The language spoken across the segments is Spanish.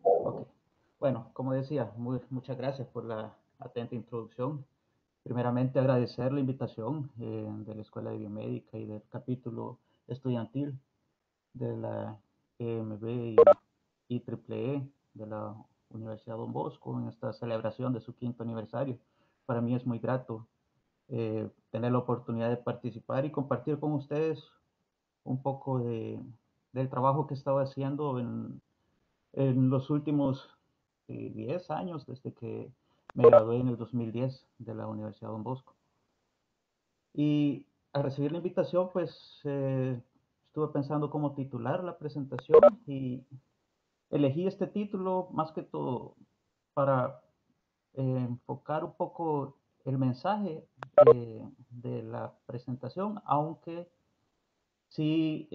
Ok. Bueno, como decía, muchas gracias por la atenta introducción. Primeramente, agradecer la invitación de la Escuela de Biomédica y del capítulo estudiantil de la EMB y IEEE de la Universidad Don Bosco en esta celebración de su quinto aniversario. Para mí es muy grato tener la oportunidad de participar y compartir con ustedes un poco del trabajo que estaba haciendo en los últimos 10 años, desde que me gradué en el 2010 de la Universidad Don Bosco. Y al recibir la invitación, pues estuve pensando cómo titular la presentación y elegí este título más que todo para enfocar un poco el mensaje de la presentación, aunque sí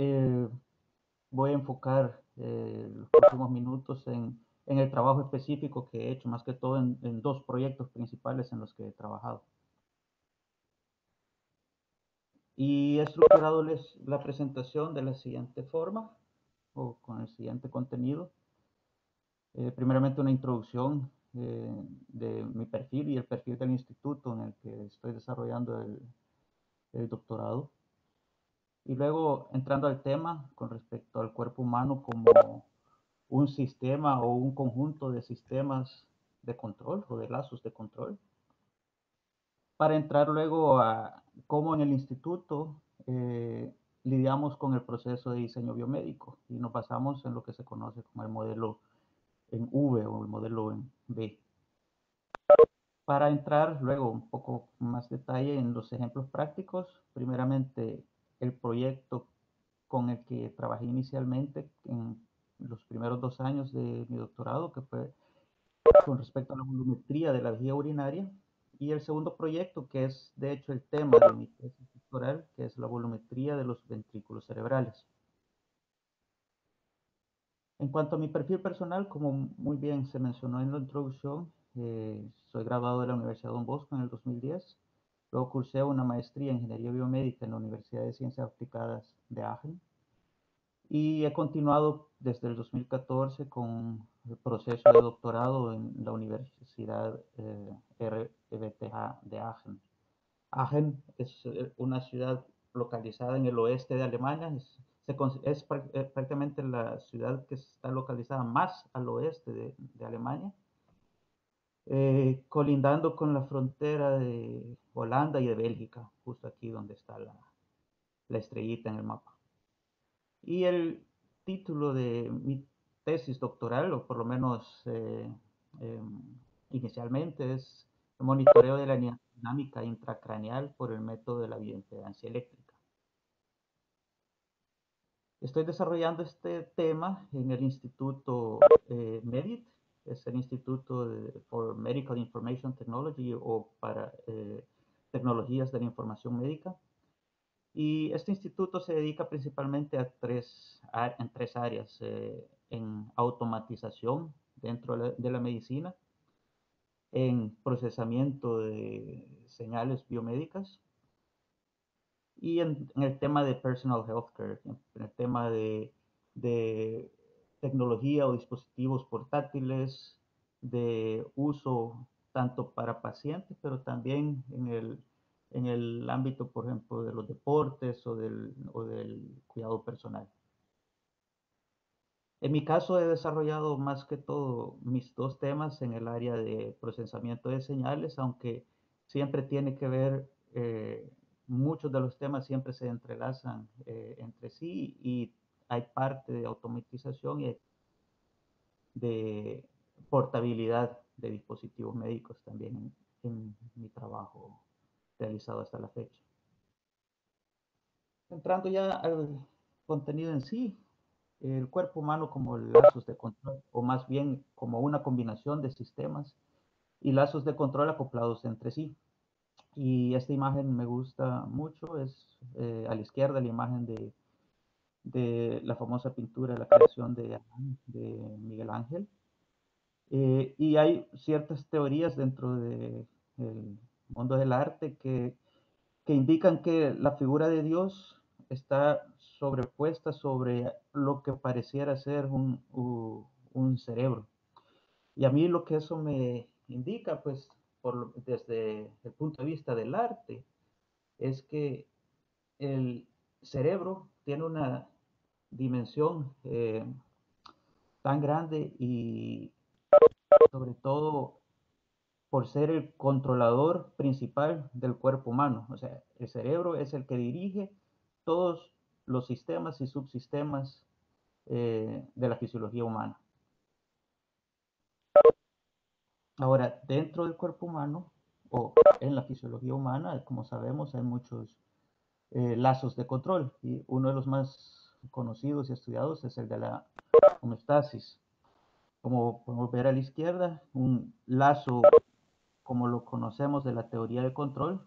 voy a enfocar los próximos minutos en el trabajo específico que he hecho, más que todo en dos proyectos principales en los que he trabajado. Y he estructurado la presentación de la siguiente forma, o con el siguiente contenido. Primeramente una introducción de mi perfil y el perfil del instituto en el que estoy desarrollando el doctorado. Y luego entrando al tema con respecto al cuerpo humano como un sistema o un conjunto de sistemas de control o de lazos de control, para entrar luego a cómo en el instituto lidiamos con el proceso de diseño biomédico y nos basamos en lo que se conoce como el modelo en V o el modelo en B. Para entrar luego un poco más detalle en los ejemplos prácticos, primeramente el proyecto con el que trabajé inicialmente en los primeros 2 años de mi doctorado, que fue con respecto a la volumetría de la vía urinaria, y el segundo proyecto, que es de hecho el tema de mi tesis doctoral, que es la volumetría de los ventrículos cerebrales. En cuanto a mi perfil personal, como muy bien se mencionó en la introducción, soy graduado de la Universidad Don Bosco en el 2010. Luego cursé una maestría en Ingeniería Biomédica en la Universidad de Ciencias Aplicadas de Aachen y he continuado desde el 2014 con el proceso de doctorado en la Universidad RWTH de Aachen. Aachen es una ciudad localizada en el oeste de Alemania, es prácticamente la ciudad que está localizada más al oeste de Alemania, colindando con la frontera de Holanda y de Bélgica, justo aquí donde está la estrellita en el mapa. Y el título de mi tesis doctoral, o por lo menos eh, inicialmente, es el monitoreo de la dinámica intracraneal por el método de la bioimpedancia eléctrica. Estoy desarrollando este tema en el Instituto MEDIT, es el Instituto for Medical Information Technology o para tecnologías de la información médica. Y este instituto se dedica principalmente en tres áreas, en automatización dentro de la medicina, en procesamiento de señales biomédicas y en el tema de personal healthcare, en el tema de tecnología o dispositivos portátiles de uso tanto para pacientes, pero también en el ámbito, por ejemplo, de los deportes o del cuidado personal. En mi caso he desarrollado más que todo mis dos temas en el área de procesamiento de señales, aunque siempre tiene que ver, muchos de los temas siempre se entrelazan entre sí y hay parte de automatización y de portabilidad de dispositivos médicos también en mi trabajo realizado hasta la fecha. Entrando ya al contenido en sí, el cuerpo humano como lazos de control, o más bien como una combinación de sistemas y lazos de control acoplados entre sí. Y esta imagen me gusta mucho, es a la izquierda la imagen de la famosa pintura La creación de Miguel Ángel. Y hay ciertas teorías dentro del mundo del arte que indican que la figura de Dios está sobrepuesta sobre lo que pareciera ser un cerebro. Y a mí lo que eso me indica, pues, desde el punto de vista del arte, es que el cerebro tiene una dimensión tan grande y sobre todo por ser el controlador principal del cuerpo humano. O sea, el cerebro es el que dirige todos los sistemas y subsistemas de la fisiología humana. Ahora, dentro del cuerpo humano o en la fisiología humana, como sabemos, hay muchos lazos de control y uno de los más conocidos y estudiados es el de la homeostasis. Como podemos ver a la izquierda, un lazo como lo conocemos de la teoría de control.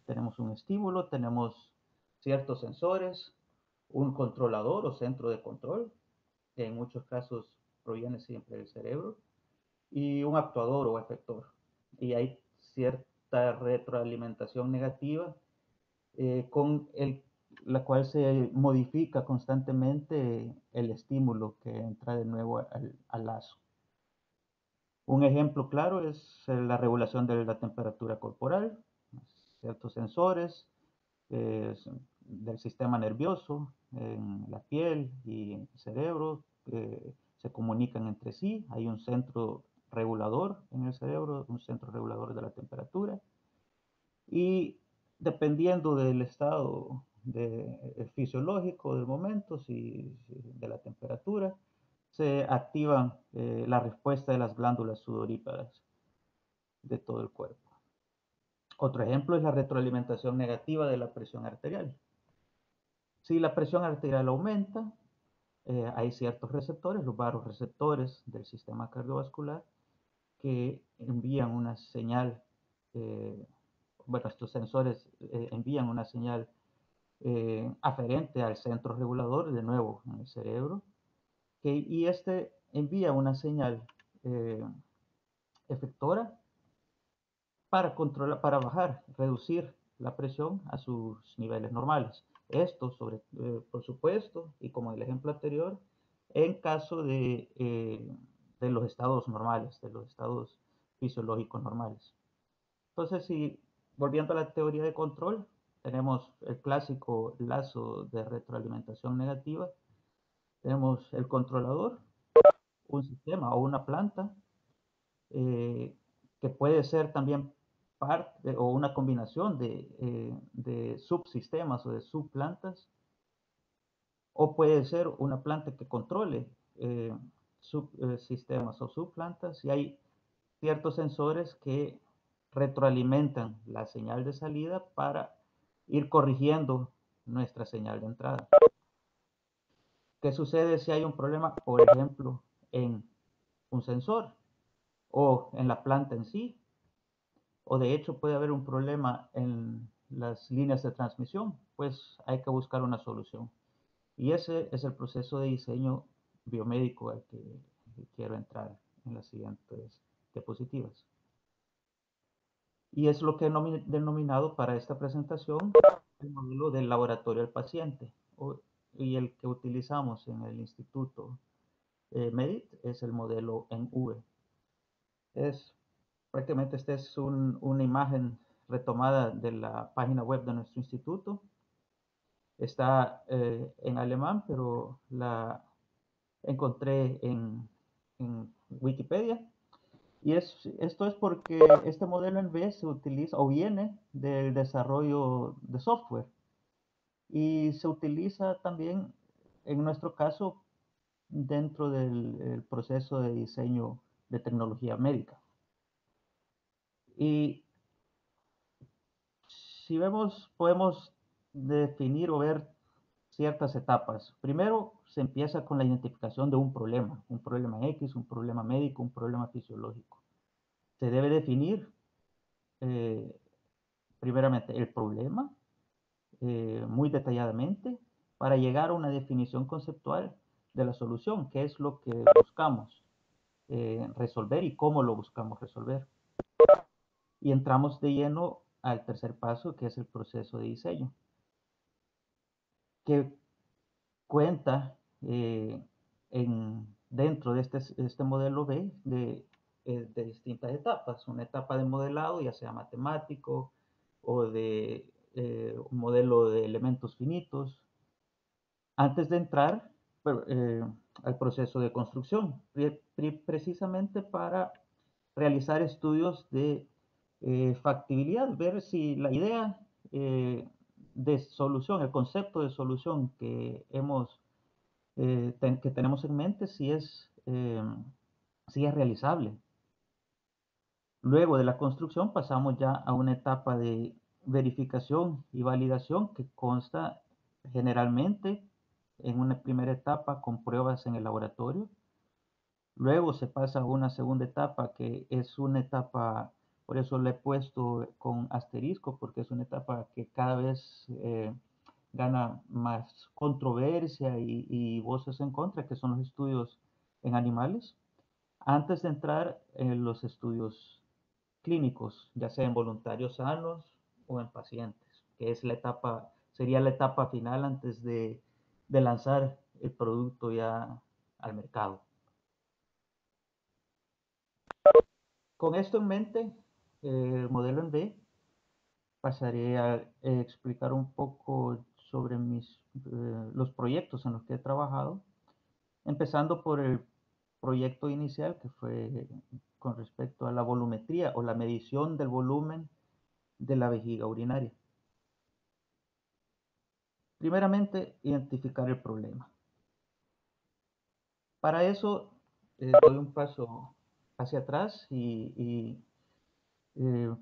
Tenemos un estímulo, tenemos ciertos sensores, un controlador o centro de control, que en muchos casos proviene siempre del cerebro, y un actuador o efector. Y hay cierta retroalimentación negativa con la cual se modifica constantemente el estímulo que entra de nuevo al lazo. Un ejemplo claro es la regulación de la temperatura corporal, ciertos sensores del sistema nervioso en la piel y en el cerebro se comunican entre sí. Hay un centro regulador en el cerebro, un centro regulador de la temperatura y dependiendo del estado fisiológico del momento, de la temperatura, se activan la respuesta de las glándulas sudoríparas de todo el cuerpo. Otro ejemplo es la retroalimentación negativa de la presión arterial. Si la presión arterial aumenta, hay ciertos receptores, los vasoreceptores del sistema cardiovascular, que envían una señal, bueno, estos sensores envían una señal aferente al centro regulador, de nuevo en el cerebro, y este envía una señal eh, efectora para controlar, para bajar, reducir la presión a sus niveles normales. Esto, por supuesto, y como en el ejemplo anterior, en caso de los estados normales, de los estados fisiológicos normales. Entonces, si volviendo a la teoría de control, tenemos el clásico lazo de retroalimentación negativa, tenemos el controlador, un sistema o una planta eh, que puede ser también parte o una combinación de subsistemas o de subplantas, o puede ser una planta que controle subsistemas o subplantas, y hay ciertos sensores que retroalimentan la señal de salida para ir corrigiendo nuestra señal de entrada. ¿Qué sucede si hay un problema, por ejemplo, en un sensor o en la planta en sí? O de hecho puede haber un problema en las líneas de transmisión, pues hay que buscar una solución. Y ese es el proceso de diseño biomédico al que quiero entrar en las siguientes diapositivas. Y es lo que he denominado para esta presentación el modelo del laboratorio del paciente, y el que utilizamos en el Instituto MEDIT es el modelo en V. Es prácticamente esta es una imagen retomada de la página web de nuestro instituto. Está en alemán, pero la encontré en Wikipedia. Y esto es porque este modelo en V se utiliza o viene del desarrollo de software y se utiliza también, en nuestro caso, dentro del proceso de diseño de tecnología médica. Y si vemos, podemos definir o ver ciertas etapas. Primero, se empieza con la identificación de un problema X, un problema médico, un problema fisiológico. Se debe definir eh, primeramente el problema muy detalladamente para llegar a una definición conceptual de la solución, que es lo que buscamos resolver y cómo lo buscamos resolver. Y entramos de lleno al tercer paso, que es el proceso de diseño, que cuenta dentro de este modelo B de de distintas etapas. Una etapa de modelado, ya sea matemático o de un modelo de elementos finitos, antes de entrar al proceso de construcción, precisamente para realizar estudios de factibilidad, ver si la idea de solución, el concepto de solución que que tenemos en mente, si es realizable. Luego de la construcción pasamos ya a una etapa de verificación y validación que consta generalmente en una primera etapa con pruebas en el laboratorio. Luego se pasa a una segunda etapa que es una etapa, por eso le he puesto con asterisco, porque es una etapa que cada vez gana más controversia y voces en contra, que son los estudios en animales, antes de entrar en los estudios clínicos, ya sea en voluntarios sanos o en pacientes, que es sería la etapa final antes de lanzar el producto ya al mercado. Con esto en mente, el modelo en B, pasaré a explicar un poco sobre los proyectos en los que he trabajado, empezando por el proyecto inicial que fue con respecto a la volumetría o la medición del volumen de la vejiga urinaria. Primeramente, identificar el problema. Para eso, doy un paso hacia atrás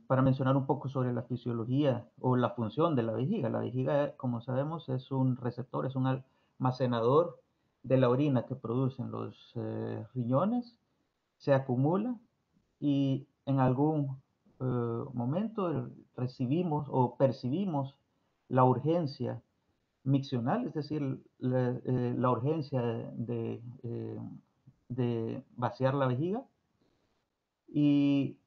para mencionar un poco sobre la fisiología o la función de la vejiga. La vejiga, como sabemos, es un receptor, es un almacenador de la orina que producen los riñones, se acumula y en algún momento recibimos o percibimos la urgencia miccional, es decir, la urgencia de vaciar la vejiga y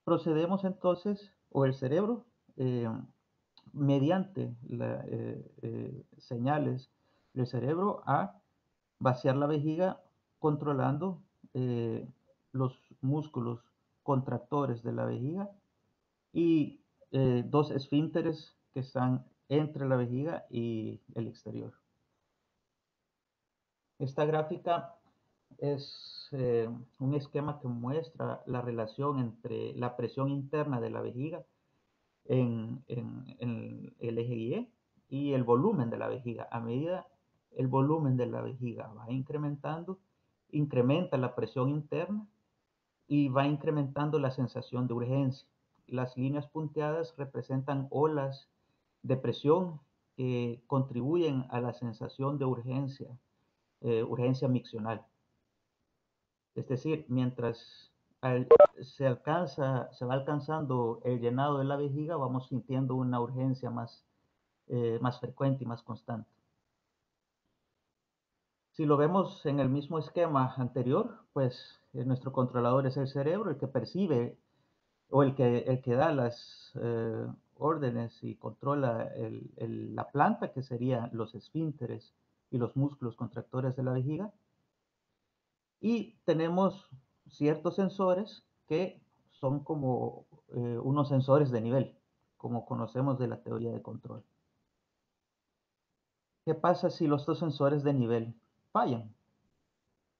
procedemos entonces, o el cerebro, eh, mediante señales del cerebro a vaciar la vejiga controlando eh, los músculos contractores de la vejiga y dos esfínteres que están entre la vejiga y el exterior. Esta gráfica es un esquema que muestra la relación entre la presión interna de la vejiga en el eje Y el volumen de la vejiga. A medida el volumen de la vejiga va incrementando, incrementa la presión interna y va incrementando la sensación de urgencia. Las líneas punteadas representan olas de presión que contribuyen a la sensación de urgencia miccional. Es decir, mientras se va alcanzando el llenado de la vejiga, vamos sintiendo una urgencia más frecuente y más constante. Si lo vemos en el mismo esquema anterior, pues nuestro controlador es el cerebro, el que percibe o el que da las órdenes y controla la planta, que serían los esfínteres y los músculos contractores de la vejiga. Y tenemos ciertos sensores que son como unos sensores de nivel, como conocemos de la teoría de control. ¿Qué pasa si los dos sensores de nivel fallan?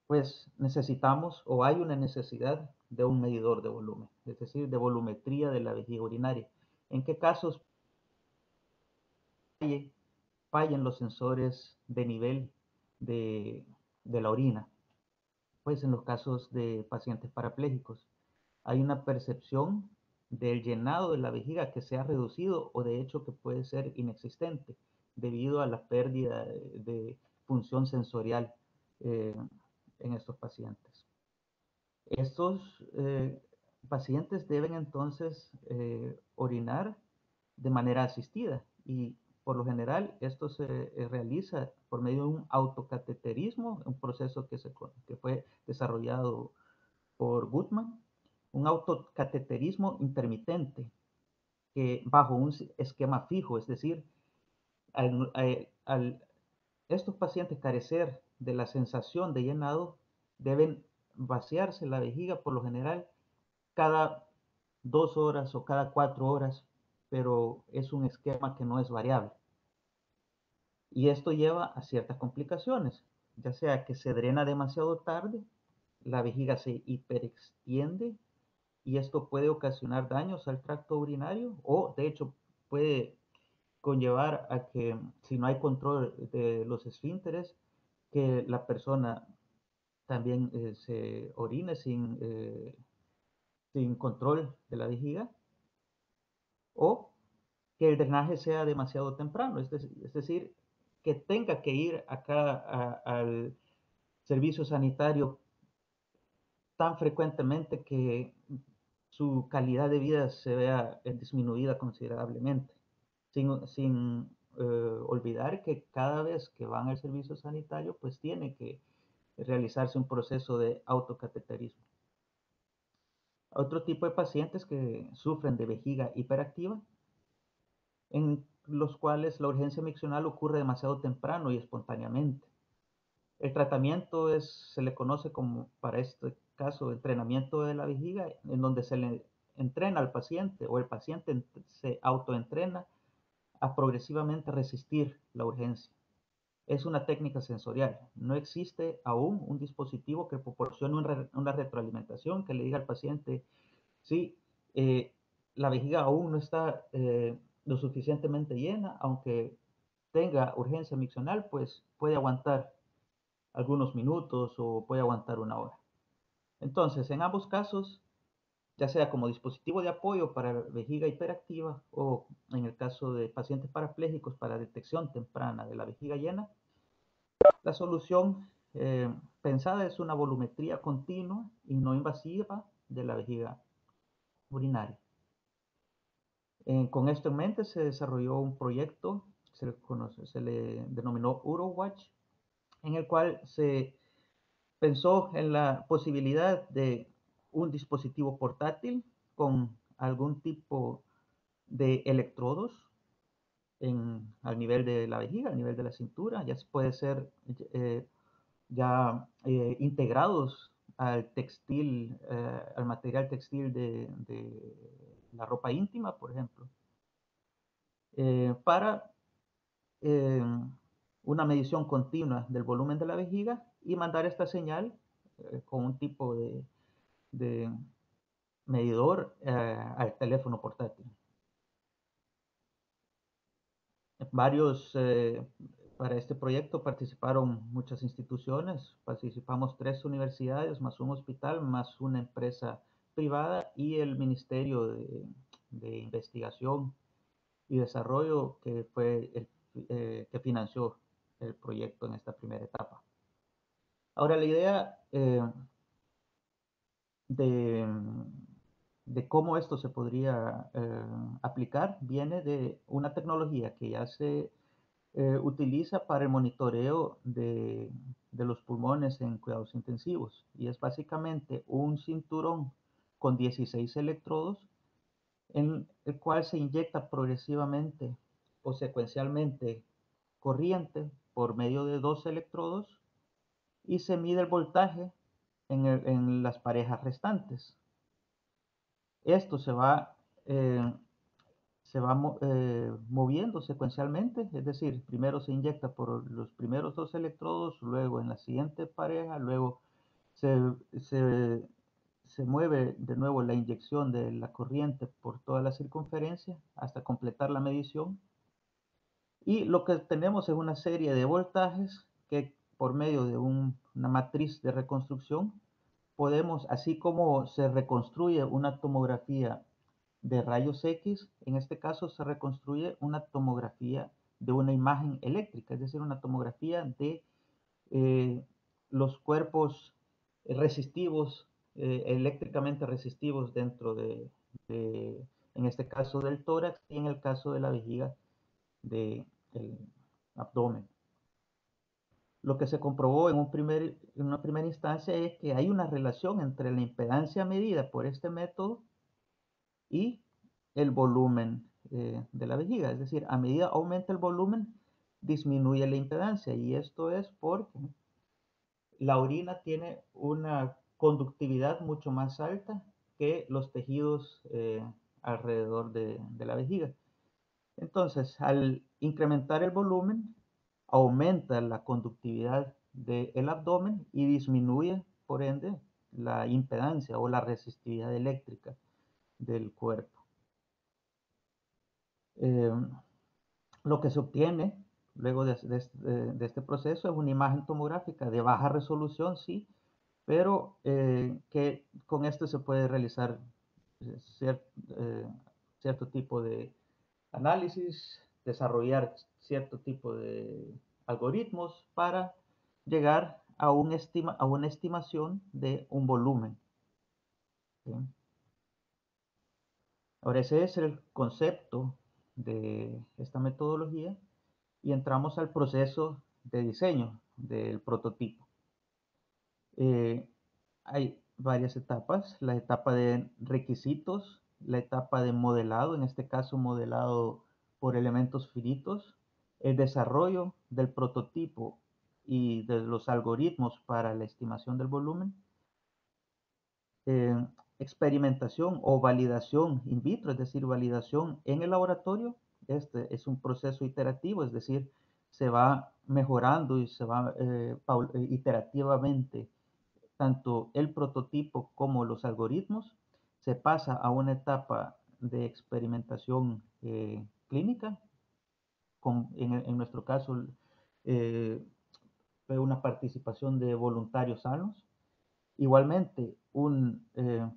Pues necesitamos o hay una necesidad de un medidor de volumen, es decir, de volumetría de la vejiga urinaria. ¿En qué casos fallen los sensores de nivel de la orina? Pues en los casos de pacientes parapléjicos. Hay una percepción del llenado de la vejiga que se ha reducido o de hecho que puede ser inexistente debido a la pérdida de función sensorial eh, en estos pacientes. Estos pacientes deben entonces orinar de manera asistida y por lo general esto se realiza por medio de un autocateterismo, un proceso que fue desarrollado por Goodman, un autocateterismo intermitente que bajo un esquema fijo, es decir, al estos pacientes carecer de la sensación de llenado, deben vaciarse la vejiga por lo general cada 2 horas o cada 4 horas, pero es un esquema que no es variable. Y esto lleva a ciertas complicaciones, ya sea que se drena demasiado tarde, la vejiga se hiperextiende y esto puede ocasionar daños al tracto urinario o de hecho puede conllevar a que si no hay control de los esfínteres, que la persona también se orine sin control de la vejiga o que el drenaje sea demasiado temprano, es decir, que tenga que ir acá al servicio sanitario tan frecuentemente que su calidad de vida se vea disminuida considerablemente, sin olvidar que cada vez que van al servicio sanitario, pues tiene que realizarse un proceso de autocateterismo. Otro tipo de pacientes que sufren de vejiga hiperactiva, en los cuales la urgencia miccional ocurre demasiado temprano y espontáneamente. El tratamiento se le conoce como, para este caso, entrenamiento de la vejiga, en donde se le entrena al paciente o el paciente se autoentrena a progresivamente resistir la urgencia. Es una técnica sensorial. No existe aún un dispositivo que proporcione una retroalimentación que le diga al paciente, sí, la vejiga aún no está lo suficientemente llena, aunque tenga urgencia miccional, pues puede aguantar algunos minutos o puede aguantar una hora. Entonces, en ambos casos, ya sea como dispositivo de apoyo para vejiga hiperactiva o en el caso de pacientes parapléjicos para detección temprana de la vejiga llena, la solución pensada es una volumetría continua y no invasiva de la vejiga urinaria. Con esto en mente se desarrolló un proyecto, se le denominó UroWatch, en el cual se pensó en la posibilidad de un dispositivo portátil con algún tipo de electrodos al nivel de la vejiga, al nivel de la cintura, ya puede ser integrados al textil, al material textil de la ropa íntima, por ejemplo, para eh, una medición continua del volumen de la vejiga y mandar esta señal con un tipo de medidor al teléfono portátil. Varios, para este proyecto participaron muchas instituciones, participamos 3 universidades, más un hospital, más una empresa privada y el Ministerio de Investigación y Desarrollo, que fue que financió el proyecto en esta primera etapa. Ahora, la idea de, de cómo esto se podría aplicar viene de una tecnología que ya se utiliza para el monitoreo de los pulmones en cuidados intensivos y es básicamente un cinturón con 16 electrodos en el cual se inyecta progresivamente o secuencialmente corriente por medio de 2 electrodos y se mide el voltaje en las parejas restantes. Esto se va moviendo secuencialmente, es decir, primero se inyecta por los primeros 2 electrodos, luego en la siguiente pareja, luego se, se, se mueve de nuevo la inyección de la corriente por toda la circunferencia hasta completar la medición. Y lo que tenemos es una serie de voltajes que por medio de una matriz de reconstrucción podemos, así como se reconstruye una tomografía de rayos X, en este caso se reconstruye una tomografía de una imagen eléctrica, es decir, una tomografía de eh, los cuerpos resistivos, eléctricamente resistivos dentro en este caso del tórax y en el caso de la vejiga del abdomen. Lo que se comprobó en una primera instancia es que hay una relación entre la impedancia medida por este método y el volumen de la vejiga. Es decir, a medida aumenta el volumen, disminuye la impedancia. Y esto es porque la orina tiene una conductividad mucho más alta que los tejidos alrededor de la vejiga. Entonces, al incrementar el volumen, aumenta la conductividad del abdomen y disminuye, por ende, la impedancia o la resistividad eléctrica del cuerpo. Eh, lo que se obtiene luego de este proceso es una imagen tomográfica de baja resolución, sí, pero que con esto se puede realizar cier- eh, cierto tipo de análisis, desarrollar cierto tipo de algoritmos para llegar a una estimación de un volumen. ¿Sí? Ahora ese es el concepto de esta metodología y entramos al proceso de diseño del prototipo. Eh, Hay varias etapas, la etapa de requisitos, la etapa de modelado, en este caso modelado por elementos finitos, el desarrollo del prototipo y de los algoritmos para la estimación del volumen, eh, experimentación o validación in vitro, es decir, validación en el laboratorio. Este es un proceso iterativo, es decir, se va mejorando y se va iterativamente tanto el prototipo como los algoritmos. Se pasa a una etapa de experimentación clínica, en nuestro caso eh, fue una participación de voluntarios sanos. Igualmente, un de,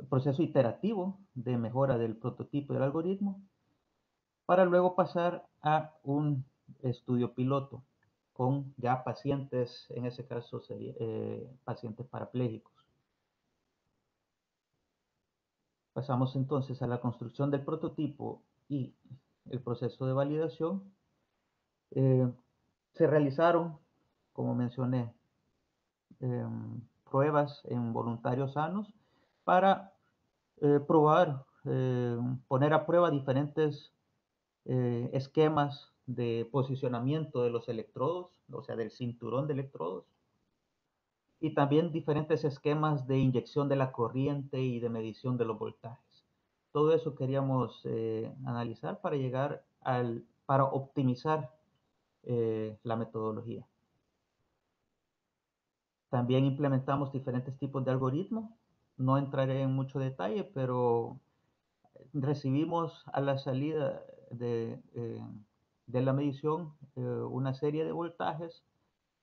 proceso iterativo de mejora del prototipo y del algoritmo, para luego pasar a un estudio piloto con ya pacientes, en ese caso sería, pacientes parapléjicos. Pasamos entonces a la construcción del prototipo y el proceso de validación. Eh, Se realizaron, como mencioné, eh, pruebas en voluntarios sanos para probar, poner a prueba diferentes esquemas de posicionamiento de los electrodos, o sea, del cinturón de electrodos, y también diferentes esquemas de inyección de la corriente y de medición de los voltajes. Todo eso queríamos analizar para para optimizar la metodología. También implementamos diferentes tipos de algoritmos. No entraré en mucho detalle, pero recibimos a la salida de la medición una serie de voltajes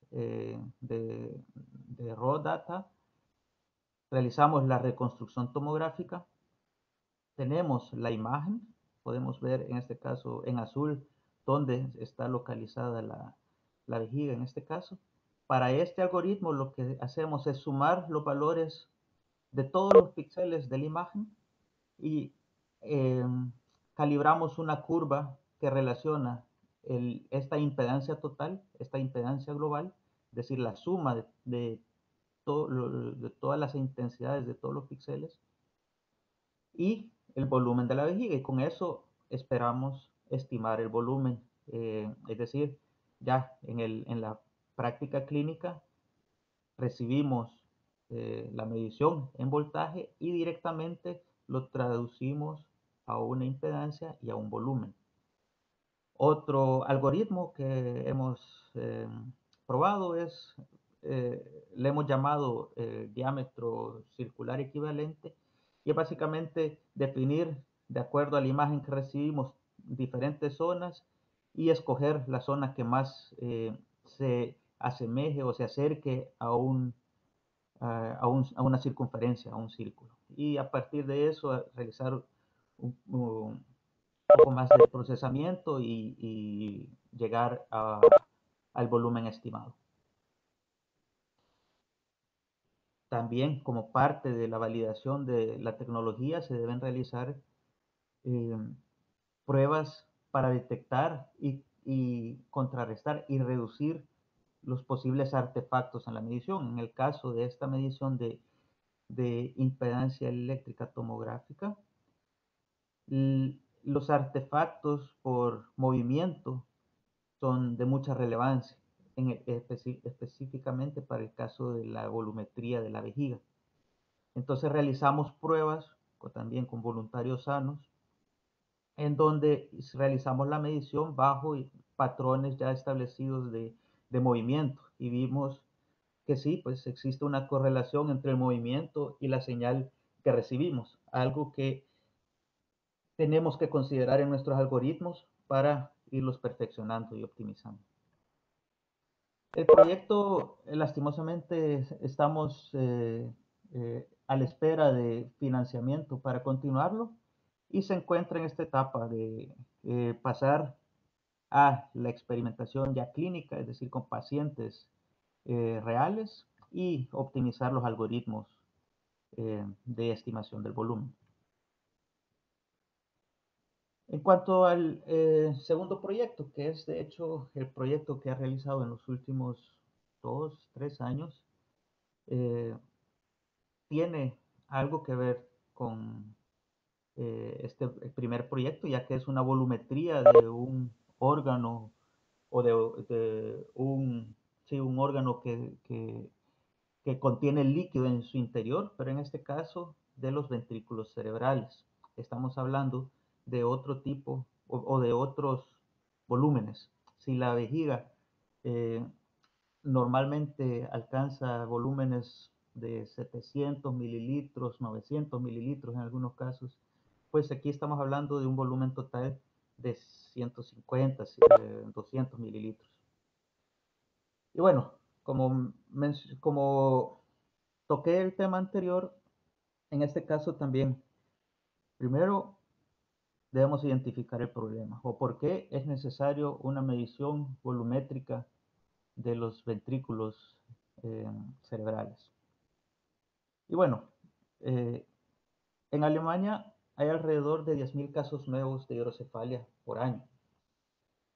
de raw data, realizamos la reconstrucción tomográfica, tenemos la imagen, podemos ver en este caso en azul dónde está localizada la vejiga en este caso. Para este algoritmo lo que hacemos es sumar los valores de todos los píxeles de la imagen y eh, calibramos una curva que relaciona esta impedancia total, esta impedancia global, es decir, la suma de todas las intensidades de todos los píxeles y el volumen de la vejiga. Y con eso esperamos estimar el volumen. Es decir, ya en la práctica clínica recibimos la medición en voltaje y directamente lo traducimos a una impedancia y a un volumen. Otro algoritmo que hemos probado le hemos llamado diámetro circular equivalente, y es básicamente definir, de acuerdo a la imagen que recibimos, diferentes zonas y escoger la zona que más se asemeje o se acerque a una circunferencia, a un círculo. Y a partir de eso realizar un poco más de procesamiento y llegar al volumen estimado. También como parte de la validación de la tecnología se deben realizar eh, pruebas para detectar y contrarrestar y reducir los posibles artefactos en la medición. En el caso de esta medición de impedancia eléctrica tomográfica, los artefactos por movimiento son de mucha relevancia. específicamente para el caso de la volumetría de la vejiga. Entonces realizamos pruebas también con voluntarios sanos, en donde realizamos la medición bajo patrones ya establecidos de movimiento y vimos que sí, pues existe una correlación entre el movimiento y la señal que recibimos, algo que tenemos que considerar en nuestros algoritmos para irlos perfeccionando y optimizando. El proyecto, lastimosamente, estamos a la espera de financiamiento para continuarlo y se encuentra en esta etapa de pasar a la experimentación ya clínica, es decir, con pacientes reales y optimizar los algoritmos de estimación del volumen. En cuanto al segundo proyecto, que es de hecho el proyecto que ha realizado en los últimos 2, 3 años, eh, tiene algo que ver con este primer proyecto, ya que es una volumetría de un órgano o de un, sí, un órgano que contiene líquido en su interior, pero en este caso de los ventrículos cerebrales. Estamos hablando de otro tipo o de otros volúmenes. Si la vejiga eh, normalmente alcanza volúmenes de 700 mililitros, 900 mililitros en algunos casos, pues aquí estamos hablando de un volumen total de 150, 200 mililitros. Y bueno, como toqué el tema anterior, en este caso también, primero debemos identificar el problema o por qué es necesario una medición volumétrica de los ventrículos cerebrales. Y bueno, eh, en Alemania hay alrededor de 10.000 casos nuevos de hidrocefalia por año.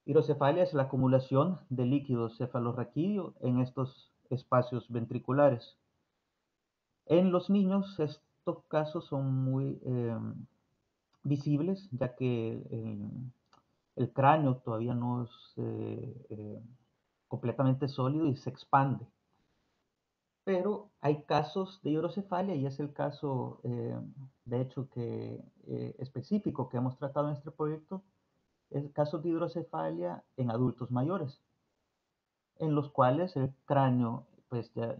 Hidrocefalia es la acumulación de líquido cefalorraquídeo en estos espacios ventriculares. En los niños estos casos son muy visibles, ya que el cráneo todavía no es completamente sólido y se expande. Pero hay casos de hidrocefalia y es el caso, de hecho, específico que hemos tratado en este proyecto, es casos de hidrocefalia en adultos mayores, en los cuales el cráneo pues ya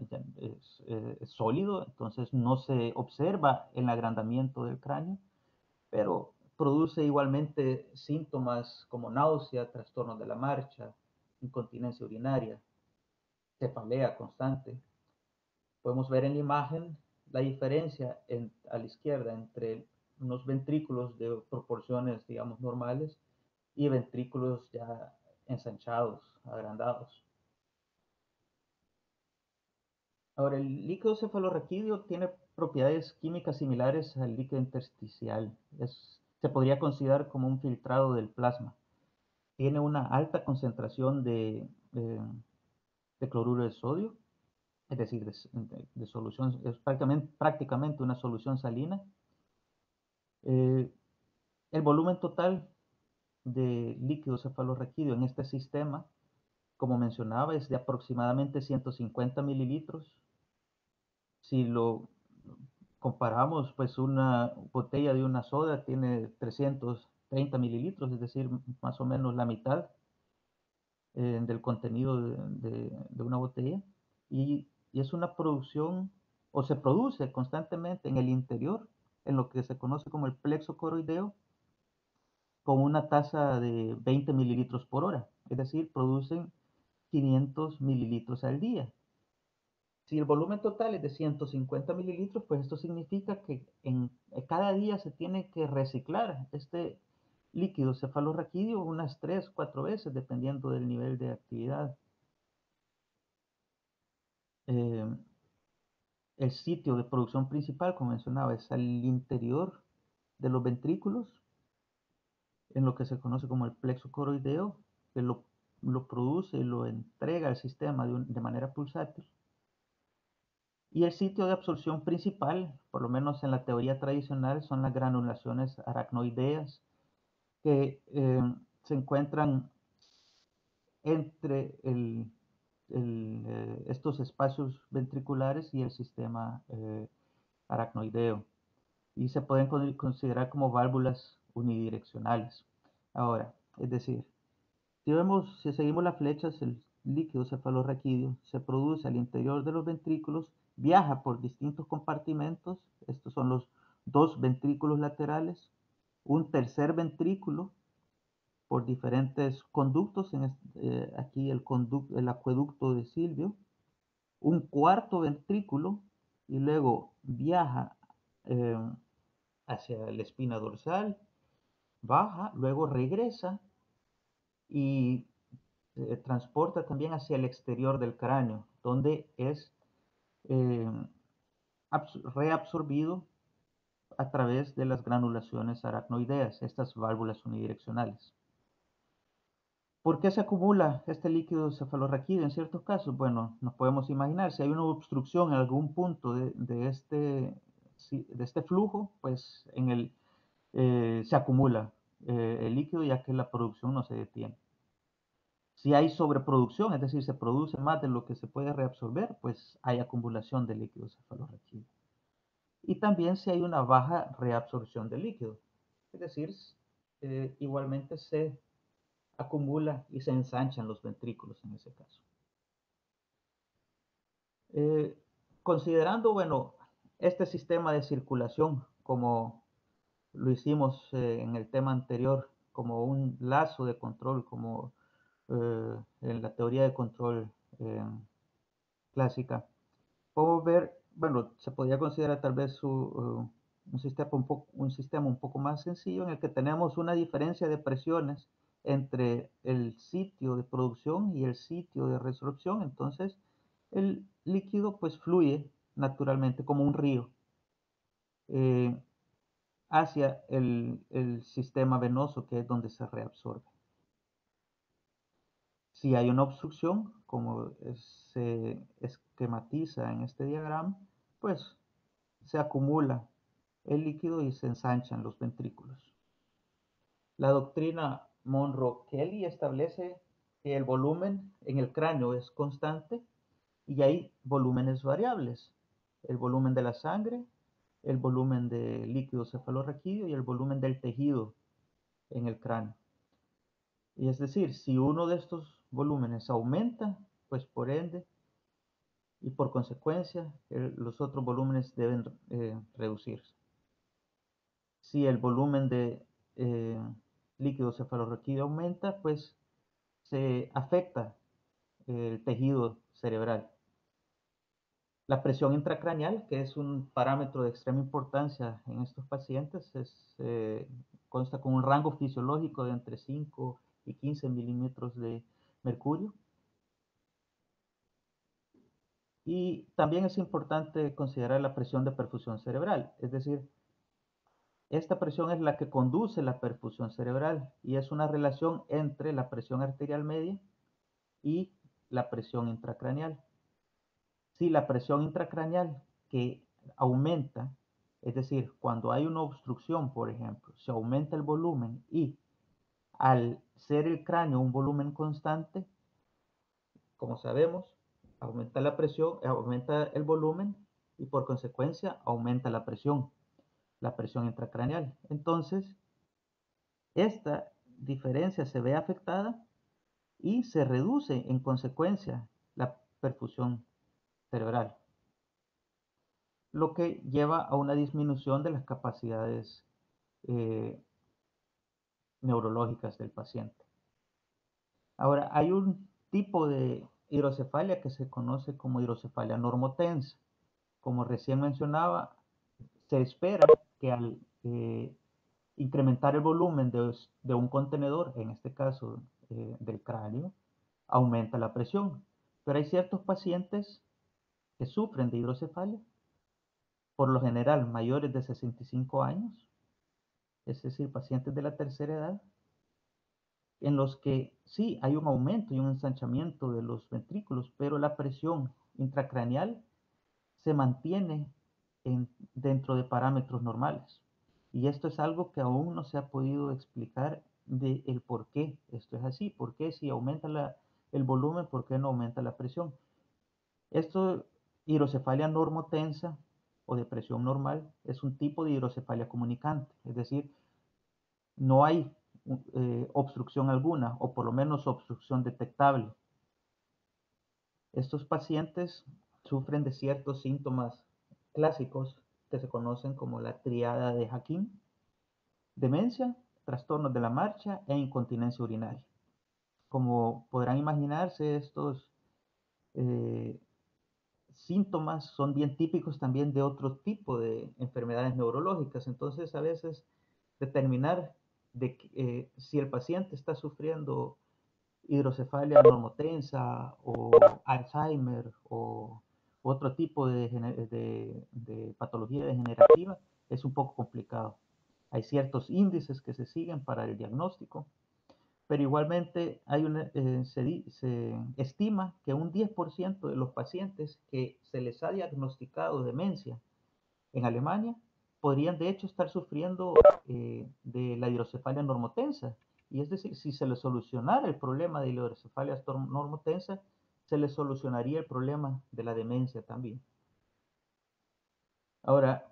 es sólido, entonces no se observa el agrandamiento del cráneo, pero produce igualmente síntomas como náusea, trastornos de la marcha, incontinencia urinaria, cefalea constante. Podemos ver en la imagen la diferencia a la izquierda entre unos ventrículos de proporciones, digamos, normales y ventrículos ya ensanchados, agrandados. Ahora, el líquido cefalorraquídeo tiene propiedades químicas similares al líquido intersticial. Se podría considerar como un filtrado del plasma. Tiene una alta concentración de cloruro de sodio, es decir, de solución, es prácticamente una solución salina. Eh, el volumen total de líquido cefalorraquídeo en este sistema, como mencionaba, es de aproximadamente 150 mililitros. Si lo comparamos, pues una botella de una soda tiene 330 mililitros, es decir, más o menos la mitad del contenido de una botella. Y es una producción, o se produce constantemente en el interior, en lo que se conoce como el plexo coroideo, con una tasa de 20 mililitros por hora, es decir, producen 500 mililitros al día. Si el volumen total es de 150 mililitros, pues esto significa que cada día se tiene que reciclar este líquido cefalorraquídeo unas 3, 4 veces, dependiendo del nivel de actividad. Eh, el sitio de producción principal, como mencionaba, es al interior de los ventrículos, en lo que se conoce como el plexo coroideo, que lo produce y lo entrega al sistema de manera pulsátil. Y el sitio de absorción principal, por lo menos en la teoría tradicional, son las granulaciones aracnoideas que se encuentran entre estos espacios ventriculares y el sistema aracnoideo. Y se pueden considerar como válvulas unidireccionales. Ahora, es decir, si seguimos las flechas, el líquido cefalorraquídeo se produce al interior de los ventrículos, viaja por distintos compartimentos, estos son los dos ventrículos laterales, un tercer ventrículo por diferentes conductos, aquí el acueducto de Silvio, un cuarto ventrículo y luego viaja eh, hacia la espina dorsal, baja, luego regresa y transporta también hacia el exterior del cráneo, donde es eh, reabsorbido a través de las granulaciones aracnoideas, estas válvulas unidireccionales. ¿Por qué se acumula este líquido cefalorraquídeo en ciertos casos? Bueno, nos podemos imaginar, si hay una obstrucción en algún punto de este flujo, pues se acumula el líquido ya que la producción no se detiene. Si hay sobreproducción, es decir, se produce más de lo que se puede reabsorber, pues hay acumulación de líquido cefalorraquídeo. Y también si hay una baja reabsorción de líquido, es decir, igualmente se acumula y se ensanchan los ventrículos en ese caso. Eh, Considerando, bueno, este sistema de circulación como lo hicimos en el tema anterior, como un lazo de control, como en la teoría de control eh, clásica, podemos ver, bueno, se podría considerar tal vez un sistema un poco más sencillo en el que tenemos una diferencia de presiones entre el sitio de producción y el sitio de resorción. Entonces, el líquido pues fluye naturalmente como un río eh, hacia el sistema venoso, que es donde se reabsorbe. Si hay una obstrucción, como se esquematiza en este diagrama, pues se acumula el líquido y se ensanchan los ventrículos. La doctrina Monro-Kelly establece que el volumen en el cráneo es constante y hay volúmenes variables. El volumen de la sangre, el volumen de líquido cefalorraquídeo y el volumen del tejido en el cráneo. Y es decir, si uno de estos volúmenes aumenta, pues por ende y por consecuencia los otros volúmenes deben reducirse. Si el volumen de eh, líquido cefalorraquídeo aumenta, pues se afecta el tejido cerebral. La presión intracraneal, que es un parámetro de extrema importancia en estos pacientes, consta con un rango fisiológico de entre 5 y 15 milímetros de mercurio. Y también es importante considerar la presión de perfusión cerebral, es decir, esta presión es la que conduce la perfusión cerebral y es una relación entre la presión arterial media y la presión intracraneal. Si la presión intracraneal que aumenta, es decir, cuando hay una obstrucción, por ejemplo, se aumenta el volumen y al ser el cráneo un volumen constante, como sabemos, aumenta la presión, aumenta el volumen y por consecuencia aumenta la presión intracraneal. Entonces, esta diferencia se ve afectada y se reduce en consecuencia la perfusión cerebral, lo que lleva a una disminución de las capacidades eh, neurológicas del paciente. Ahora, hay un tipo de hidrocefalia que se conoce como hidrocefalia normotensa. Como recién mencionaba, se espera que al incrementar el volumen de un contenedor, en este caso del cráneo, aumenta la presión. Pero hay ciertos pacientes que sufren de hidrocefalia, por lo general mayores de 65 años, es decir, pacientes de la tercera edad, en los que sí hay un aumento y un ensanchamiento de los ventrículos, pero la presión intracraneal se mantiene dentro de parámetros normales. Y esto es algo que aún no se ha podido explicar de el por qué esto es así, por qué si aumenta el volumen, ¿por qué no aumenta la presión? Esto, hidrocefalia normotensa o de presión normal, es un tipo de hidrocefalia comunicante, es decir, no hay obstrucción alguna, o por lo menos obstrucción detectable. Estos pacientes sufren de ciertos síntomas clásicos que se conocen como la triada de Hakim: demencia, trastornos de la marcha e incontinencia urinaria. Como podrán imaginarse, estos eh, síntomas son bien típicos también de otro tipo de enfermedades neurológicas. Entonces, a veces determinar si el paciente está sufriendo hidrocefalia normotensa o Alzheimer o otro tipo de patología degenerativa es un poco complicado. Hay ciertos índices que se siguen para el diagnóstico, pero igualmente se estima que un 10% de los pacientes que se les ha diagnosticado demencia en Alemania podrían de hecho estar sufriendo de la hidrocefalia normotensa. Y es decir, si se les solucionara el problema de la hidrocefalia normotensa, se les solucionaría el problema de la demencia también. Ahora,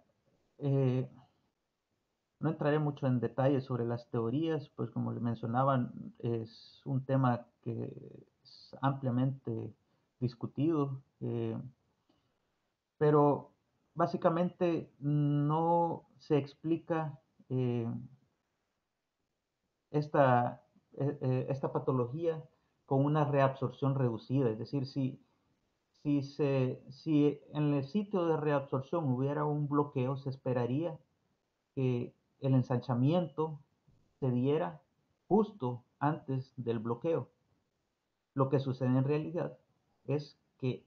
eh, no entraré mucho en detalle sobre las teorías, pues como les mencionaban, es un tema que es ampliamente discutido, pero básicamente no se explica eh, esta patología con una reabsorción reducida. Es decir, si en el sitio de reabsorción hubiera un bloqueo, se esperaría que el ensanchamiento se diera justo antes del bloqueo. Lo que sucede en realidad es que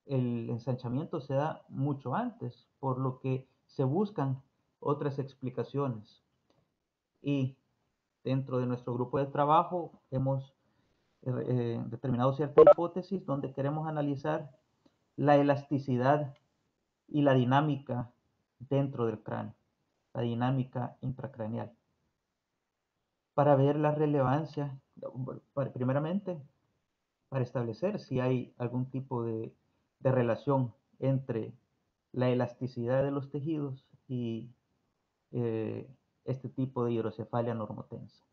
el ensanchamiento se da mucho antes, por lo que se buscan otras explicaciones. Y dentro de nuestro grupo de trabajo hemos determinado cierta hipótesis donde queremos analizar la elasticidad y la dinámica dentro del cráneo, la dinámica intracraneal, para ver la relevancia, primeramente, para establecer si hay algún tipo de relación entre la elasticidad de los tejidos y eh, este tipo de hidrocefalia normotensa.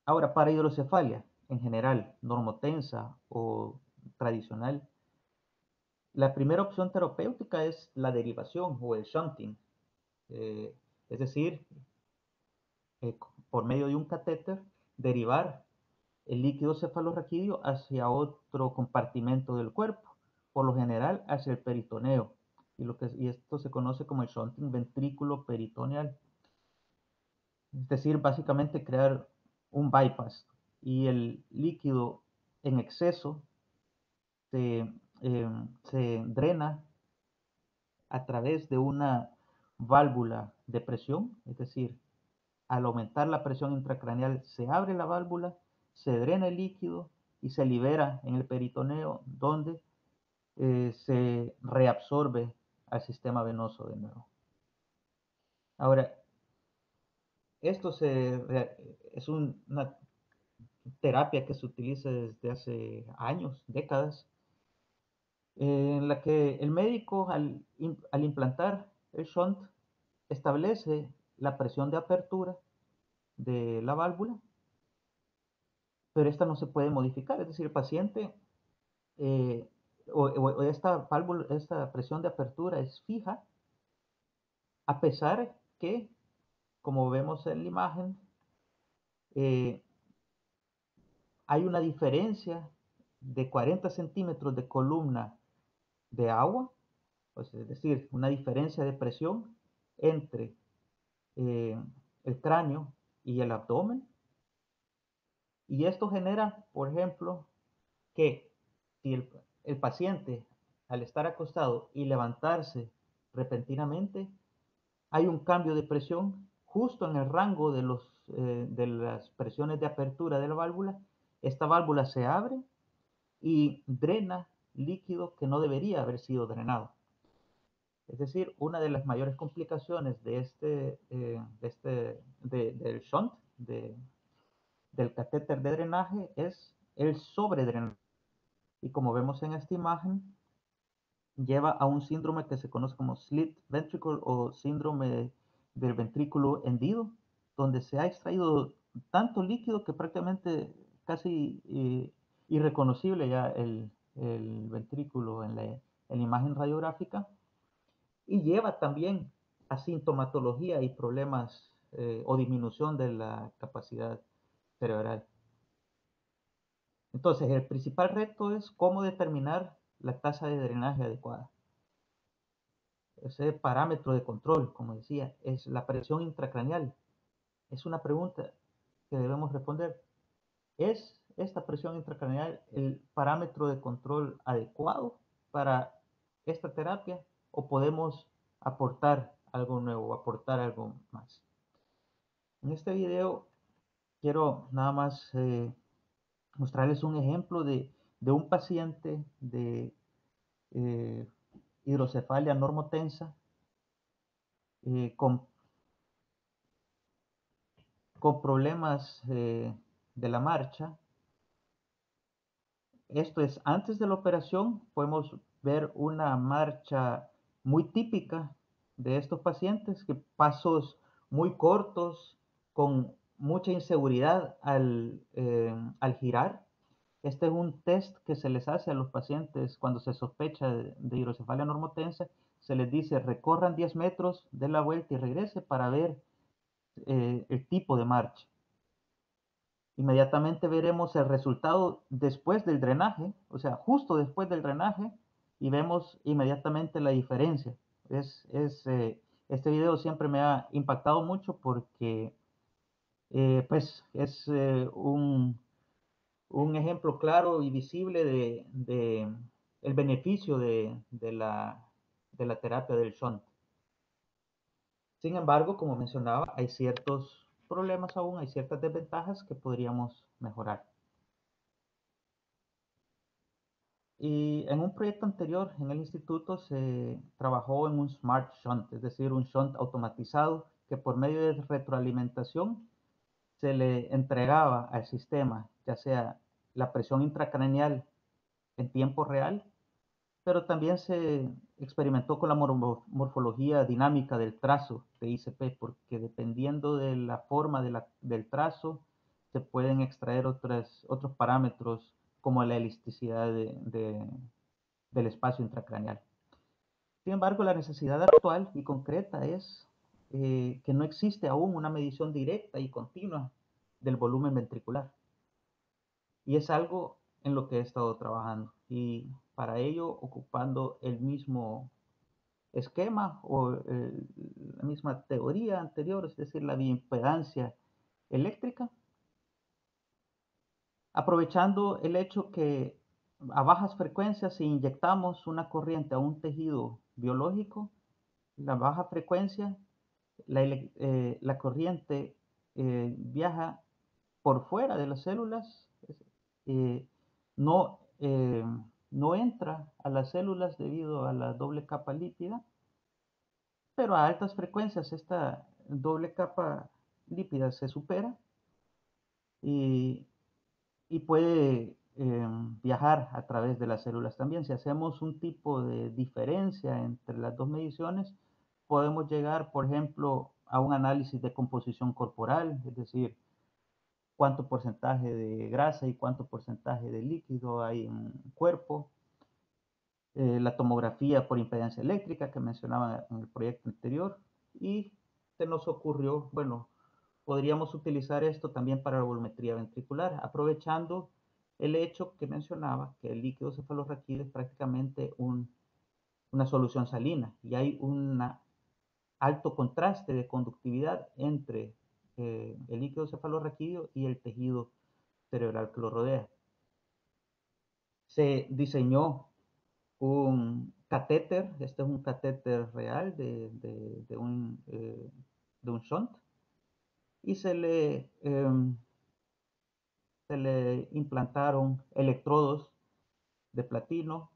Ahora, para hidrocefalia en general, normotensa o tradicional, la primera opción terapéutica es la derivación o el shunting, eh, es decir, eh, por medio de un catéter, derivar el líquido cefalorraquídeo hacia otro compartimento del cuerpo, por lo general hacia el peritoneo, y esto se conoce como el shunting ventrículo peritoneal. Es decir, básicamente crear un bypass y el líquido en exceso se, se drena a través de una válvula de presión, es decir, al aumentar la presión intracraneal se abre la válvula, se drena el líquido y se libera en el peritoneo, donde se reabsorbe al sistema venoso de nuevo. Ahora, esto es una terapia que se utiliza desde hace años, décadas, en la que el médico al implantar el shunt establece la presión de apertura de la válvula, pero esta no se puede modificar. Es decir, el paciente eh, o esta presión de apertura es fija, a pesar que, como vemos en la imagen, eh, hay una diferencia de 40 centímetros de columna de agua, pues, es decir, una diferencia de presión entre eh, el cráneo y el abdomen. Y esto genera, por ejemplo, que si el paciente, al estar acostado y levantarse repentinamente, hay un cambio de presión justo en el rango de las presiones de apertura de la válvula. Esta válvula se abre y drena líquido que no debería haber sido drenado. Es decir, una de las mayores complicaciones del shunt, del catéter de drenaje es el sobredrenaje. Y como vemos en esta imagen, lleva a un síndrome que se conoce como slit ventricle o síndrome del ventrículo hendido, donde se ha extraído tanto líquido que prácticamente casi irreconocible ya el ventrículo en la imagen radiográfica, y lleva también a sintomatología y problemas o disminución de la capacidad cerebral. Entonces, el principal reto es cómo determinar la tasa de drenaje adecuada. Ese parámetro de control, como decía, es la presión intracraneal. Es una pregunta que debemos responder. ¿Es esta presión intracraneal el parámetro de control adecuado para esta terapia o podemos aportar algo nuevo, aportar algo más? En este video quiero nada más mostrarles un ejemplo de un paciente de eh, hidrocefalia normotensa eh, con, con problemas de la marcha. Esto es, antes de la operación podemos ver una marcha muy típica de estos pacientes, que pasos muy cortos, con mucha inseguridad al girar. Este es un test que se les hace a los pacientes cuando se sospecha de hidrocefalia normotensa. Se les dice recorran 10 metros, de la vuelta y regrese para ver el tipo de marcha. Inmediatamente veremos el resultado después del drenaje, o sea, justo después del drenaje, y vemos inmediatamente la diferencia. Este video siempre me ha impactado mucho porque pues es un ejemplo claro y visible de el beneficio de la terapia del shunt. Sin embargo, como mencionaba, hay ciertos problemas aún, hay ciertas desventajas que podríamos mejorar. Y en un proyecto anterior en el instituto se trabajó en un Smart Shunt, es decir, un shunt automatizado que por medio de retroalimentación se le entregaba al sistema, ya sea la presión intracraneal en tiempo real, pero también se experimentó con la morfología dinámica del trazo de ICP, porque dependiendo de la forma del trazo, se pueden extraer otros parámetros como la elasticidad del espacio intracraneal. Sin embargo, la necesidad actual y concreta es que no existe aún una medición directa y continua del volumen ventricular. Y es algo en lo que he estado trabajando. Y para ello, ocupando el mismo esquema o la misma teoría anterior, es decir, la bioimpedancia eléctrica, aprovechando el hecho que a bajas frecuencias, si inyectamos una corriente a un tejido biológico, la baja frecuencia, la corriente viaja por fuera de las células, eh, no, no entra a las células debido a la doble capa lípida, pero a altas frecuencias esta doble capa lípida se supera y, y puede viajar a través de las células también. Si hacemos un tipo de diferencia entre las dos mediciones, podemos llegar, por ejemplo, a un análisis de composición corporal, es decir, cuánto porcentaje de grasa y cuánto porcentaje de líquido hay en el cuerpo, la tomografía por impedancia eléctrica que mencionaba en el proyecto anterior, y se nos ocurrió, bueno, podríamos utilizar esto también para la volumetría ventricular, aprovechando el hecho que mencionaba que el líquido cefalorraquídeo es prácticamente una solución salina y hay un alto contraste de conductividad entre el líquido cefalorraquídeo y el tejido cerebral que lo rodea. Se diseñó un catéter, este es un catéter real de un shunt, y se le implantaron electrodos de platino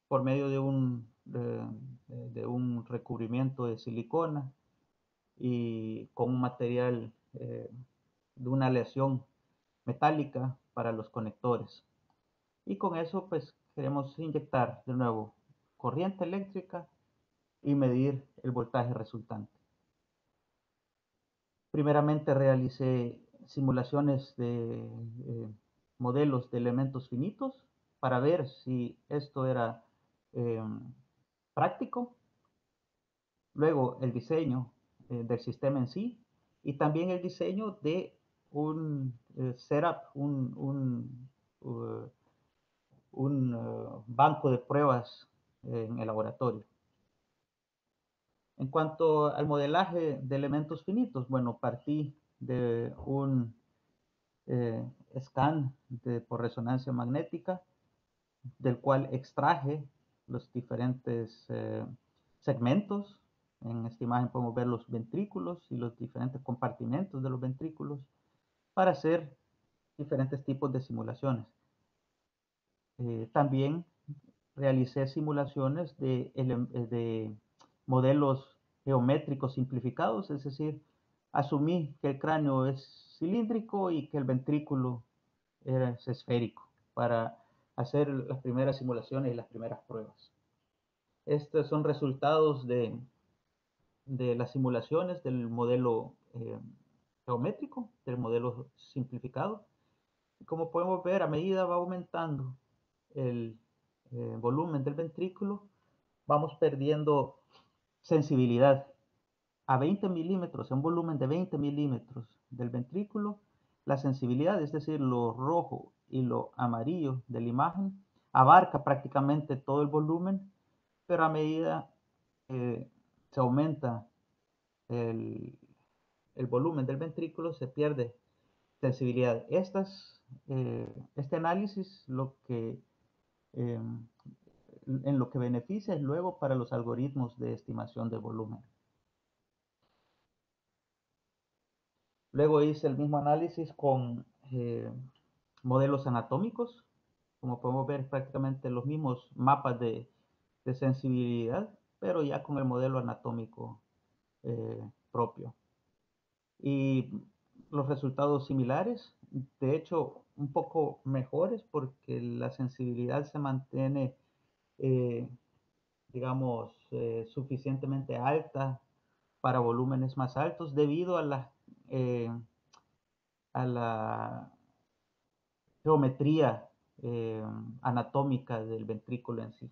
por medio de un recubrimiento de silicona y con un material de una aleación metálica para los conectores. Y con eso pues queremos inyectar de nuevo corriente eléctrica y medir el voltaje resultante. Primeramente realicé simulaciones de modelos de elementos finitos para ver si esto era eh, práctico. Luego el diseño del sistema en sí y también el diseño de un setup, uh, un banco de pruebas en el laboratorio. En cuanto al modelaje de elementos finitos, bueno, partí de un scan por resonancia magnética, del cual extraje los diferentes segmentos. En esta imagen podemos ver los ventrículos y los diferentes compartimentos de los ventrículos para hacer diferentes tipos de simulaciones. También realicé simulaciones de modelos geométricos simplificados, es decir, asumí que el cráneo es cilíndrico y que el ventrículo es esférico para hacer las primeras simulaciones y las primeras pruebas. Estos son resultados de las simulaciones del modelo geométrico, del modelo simplificado. Y como podemos ver, a medida va aumentando el volumen del ventrículo, vamos perdiendo sensibilidad. A 20 milímetros, en volumen de 20 milímetros del ventrículo, la sensibilidad, es decir, lo rojo y lo amarillo de la imagen, abarca prácticamente todo el volumen, pero a medida que se aumenta el, el volumen del ventrículo, se pierde sensibilidad. Este análisis eh, en lo que beneficia es luego para los algoritmos de estimación de volumen. Luego hice el mismo análisis con modelos anatómicos. Como podemos ver, prácticamente los mismos mapas de sensibilidad, pero ya con el modelo anatómico propio. Y los resultados similares, de hecho, un poco mejores porque la sensibilidad se mantiene, eh, digamos, suficientemente alta para volúmenes más altos debido eh, a la geometría eh, anatómica del ventrículo en sí.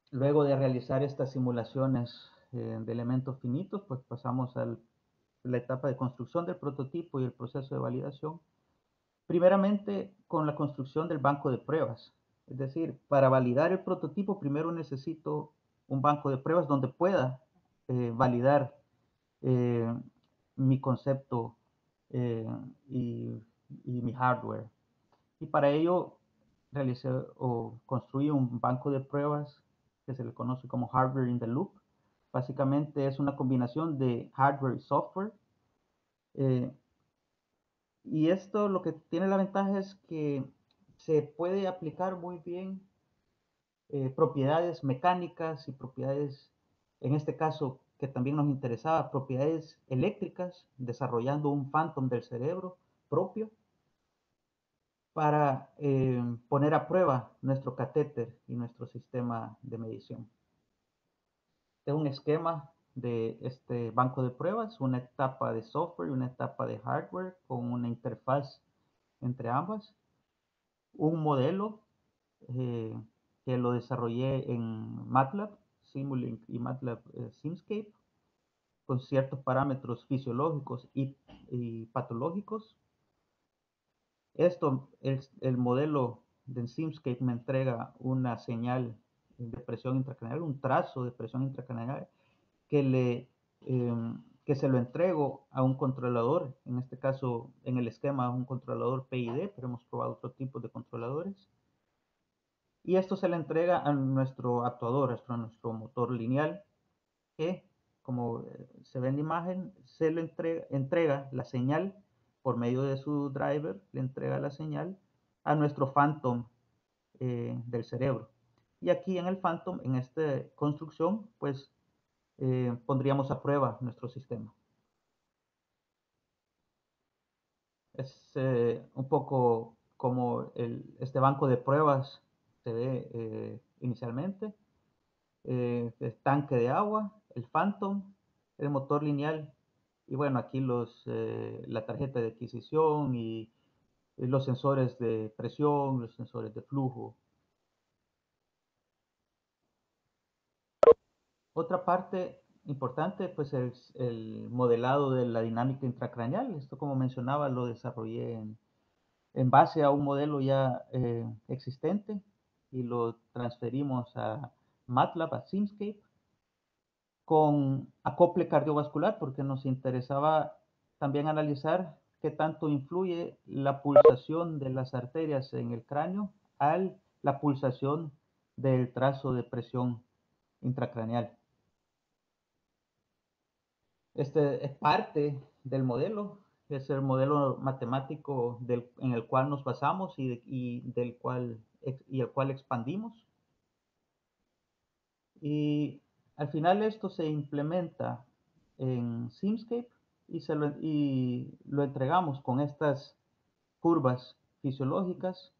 Luego de realizar estas simulaciones de elementos finitos, pues pasamos a la etapa de construcción del prototipo y el proceso de validación. Primeramente, con la construcción del banco de pruebas. Es decir, para validar el prototipo, primero necesito un banco de pruebas donde pueda validar eh, mi concepto eh, y, y mi hardware. Y para ello realicé o construí un banco de pruebas que se le conoce como Hardware in the Loop. Básicamente es una combinación de hardware y software. Eh, y esto lo que tiene la ventaja es que se puede aplicar muy bien propiedades mecánicas y propiedades, en este caso que también nos interesaba, propiedades eléctricas, desarrollando un phantom del cerebro propio para poner a prueba nuestro catéter y nuestro sistema de medición. Es un esquema de este banco de pruebas, una etapa de software y una etapa de hardware con una interfaz entre ambas, un modelo eh, que lo desarrollé en MATLAB, Simulink y MATLAB Simscape, con ciertos parámetros fisiológicos y patológicos. El modelo de Simscape me entrega una señal de presión intracraneal, un trazo de presión intracraneal que, eh, que se lo entrego a un controlador, en este caso en el esquema un controlador PID, pero hemos probado otro tipo de controladores. Y esto se le entrega a nuestro actuador, a nuestro motor lineal, que como se ve en la imagen, se le entrega la señal por medio de su driver, le entrega la señal a nuestro phantom del cerebro. Y aquí en el phantom, en esta construcción, pues pondríamos a prueba nuestro sistema. Es un poco como este banco de pruebas se ve inicialmente. El tanque de agua, el Phantom, el motor lineal y bueno, aquí la tarjeta de adquisición y los sensores de presión, los sensores de flujo. Otra parte importante, pues es el modelado de la dinámica intracraneal. Esto, como mencionaba, lo desarrollé en base a un modelo ya existente y lo transferimos a MATLAB, a Simscape, con acople cardiovascular, porque nos interesaba también analizar qué tanto influye la pulsación de las arterias en el cráneo a la pulsación del trazo de presión intracraneal. Este es parte del modelo, es el modelo matemático en el cual nos basamos y el cual expandimos. Y al final esto se implementa en Simscape y lo entregamos con estas curvas fisiológicas,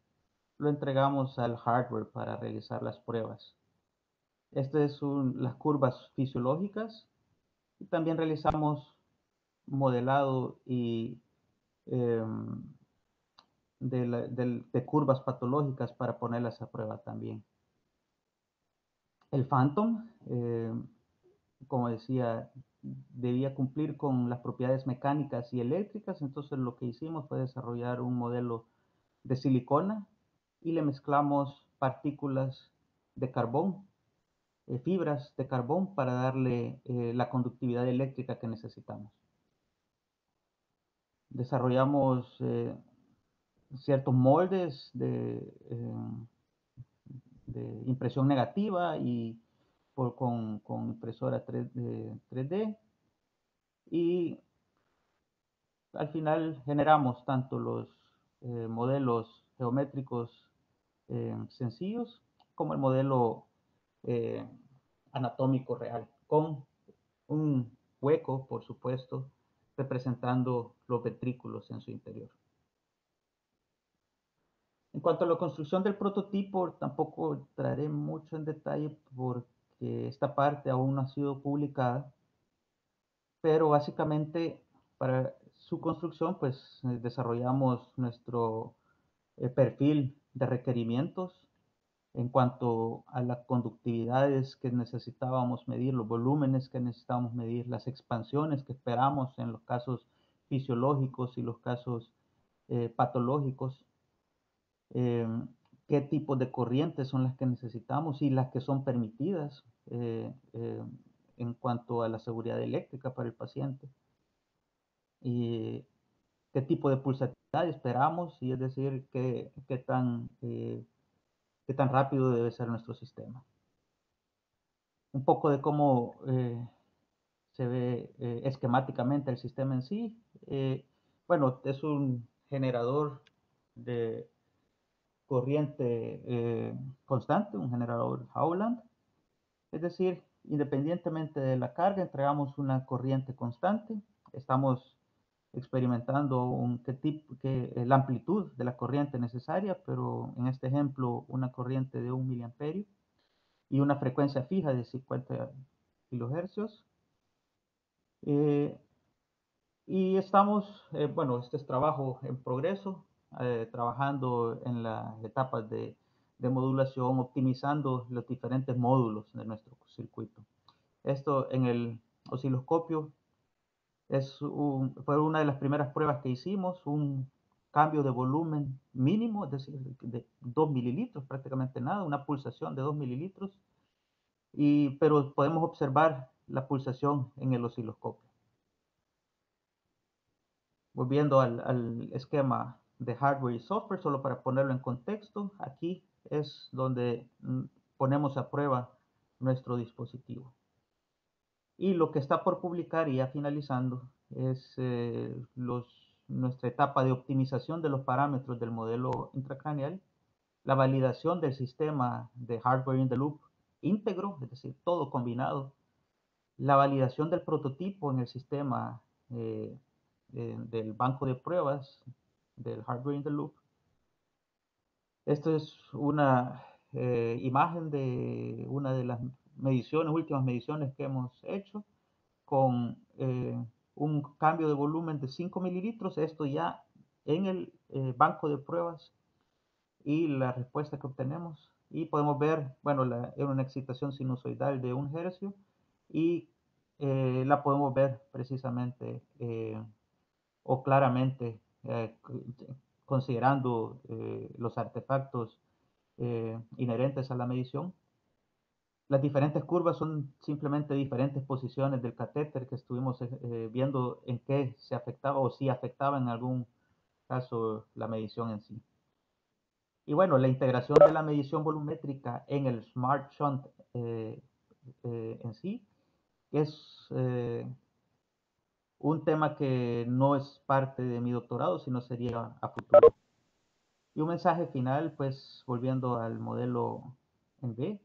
lo entregamos al hardware para realizar las pruebas. Estas son las curvas fisiológicas y también realizamos modelado eh, de curvas patológicas para ponerlas a prueba también. El Phantom, como decía, debía cumplir con las propiedades mecánicas y eléctricas, entonces lo que hicimos fue desarrollar un modelo de silicona y le mezclamos partículas de carbón, fibras de carbón para darle la conductividad eléctrica que necesitamos. Desarrollamos ciertos moldes de impresión negativa y con impresora 3D y al final generamos tanto los modelos geométricos sencillos como el modelo eh, anatómico real, con un hueco, por supuesto, representando los ventrículos en su interior. En cuanto a la construcción del prototipo, tampoco entraré mucho en detalle porque esta parte aún no ha sido publicada, pero básicamente para su construcción pues desarrollamos nuestro perfil de requerimientos en cuanto a las conductividades que necesitábamos medir, los volúmenes que necesitábamos medir, las expansiones que esperamos en los casos fisiológicos y los casos patológicos, eh, qué tipos de corrientes son las que necesitamos y las que son permitidas en cuanto a la seguridad eléctrica para el paciente. Y qué tipo de pulsatividad esperamos y es decir, qué tan rápido debe ser nuestro sistema. Un poco de cómo se ve esquemáticamente el sistema en sí. Bueno, es un generador de corriente constante, un generador Howland. Es decir, independientemente de la carga, entregamos una corriente constante. Estamos experimentando la amplitud de la corriente necesaria, pero en este ejemplo una corriente de 1 miliamperio y una frecuencia fija de 50 kilohercios. Eh, y estamos, bueno, este es trabajo en progreso, trabajando en las etapas de modulación, optimizando los diferentes módulos de nuestro circuito. Esto en el osciloscopio fue una de las primeras pruebas que hicimos, un cambio de volumen mínimo, es decir, de 2 mililitros, prácticamente nada, una pulsación de 2 mililitros, pero podemos observar la pulsación en el osciloscopio. Volviendo al esquema de hardware y software, solo para ponerlo en contexto, aquí es donde ponemos a prueba nuestro dispositivo. Y lo que está por publicar y ya finalizando es nuestra etapa de optimización de los parámetros del modelo intracraneal, la validación del sistema de hardware in the loop íntegro, es decir, todo combinado, la validación del prototipo en el sistema del banco de pruebas del Hardware in the Loop. Esta es una imagen de una de las últimas mediciones que hemos hecho con un cambio de volumen de 5 mililitros, esto ya en el banco de pruebas y la respuesta que obtenemos. Y podemos ver, bueno, una excitación sinusoidal de 1 hercio y la podemos ver precisamente o claramente considerando los artefactos inherentes a la medición. Las diferentes curvas son simplemente diferentes posiciones del catéter que estuvimos viendo en qué se afectaba o si afectaba en algún caso la medición en sí. Y bueno, la integración de la medición volumétrica en el Smart Shunt en sí es un tema que no es parte de mi doctorado, sino sería a futuro. Y un mensaje final, pues volviendo al modelo en B,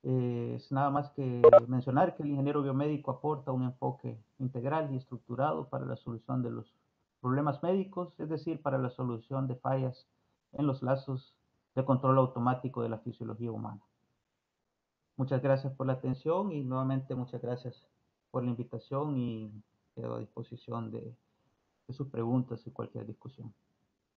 es nada más que mencionar que el ingeniero biomédico aporta un enfoque integral y estructurado para la solución de los problemas médicos, es decir, para la solución de fallas en los lazos de control automático de la fisiología humana. Muchas gracias por la atención y nuevamente muchas gracias por la invitación y quedo a disposición de sus preguntas y cualquier discusión.